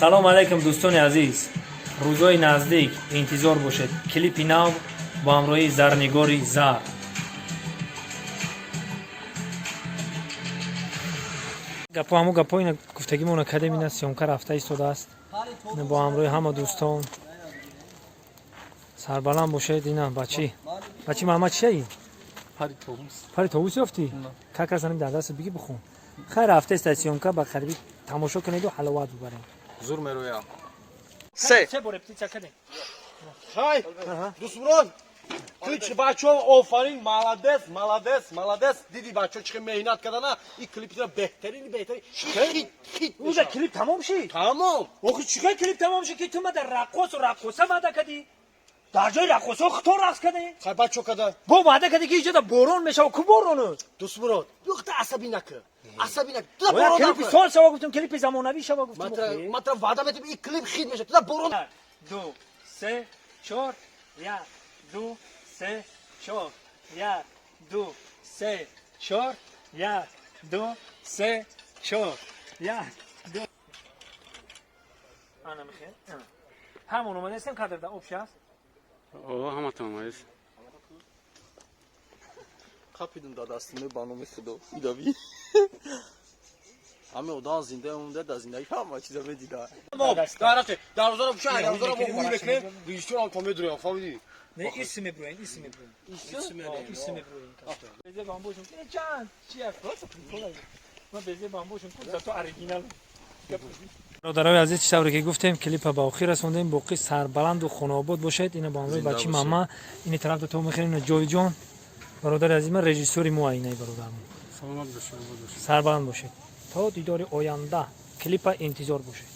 салом алайкум дӯстони азиз. Рӯзҳои наздик интизор бошед. Клипи нав бо ҳамроҳии Зарнигори Зар. ҳамун гапҳо ина гуфтагимон академи ина сёмка рафта истодааст. Ина бо ҳамроҳи ҳама дӯстон. Сарбаланд бошед ина бачи Маҳмад чия? Пари товус ёфтӣ? Как раз дар дастат бигир бихӯн. Хайр рафтаест дар сёмка ба қарибӣ тамошо кунеду ҳаловат бубарем. Зур мероям. Че боре птица каде? Хай, дӯстбурон. Клип бачаҳо офарин, молодец. Диди бачаҳо чӣ меҳнат кардана? Ин клипро беҳтарини хит. Уза клип тамом шид? Тамом. Охи чиқай клип тамом шид ки ту мада раққосу раққоса ваъда кади? дар ҷои раққосо хто рақс каде? Хай бачаҳо када? Бо ваъда кади ки иҷода борон мешава. Ку борону? Дӯстбурон, юхта асаби нака. Клипи сол шава гуфтум, клипи замонавӣ шава гуфтум. Матра ваъда метавӣ ин клип хит мешавад. Туда борон. 2 3 4 1 2 3 4 1 2 3 4 1 2 3 4 1 2 Ana mixel. Hamon omadesem kadrda obshas. Ҳама тамомаис. Қапидум дадастиме барноме худо. Идави. ҳаме одам зинда монда дар зиндаги ҳама чиза медида. Дарате, дарозаро пушай, дарозаро мо хуй мекунем, режиссёрам то медурем, фаҳмидӣ? Ne ismi bроин. İsmi bроин. Beze bamboşum. Ne can? Çiğ просто приколай. Ma beze bamboşum. Зато оригинал. برادرای عزیز چطوری که گفتیم کلیپ با آخر رسوندیم باقی سربلند و خوناباد باشید اینا با همراه بچی ماما این طرف تو میخریم جوی جان برادر عزیز من رژیسوری مو اینه برادرم سلامت باشید. سربلند باشید تا دیدار آینده کلیپ انتظار باشید.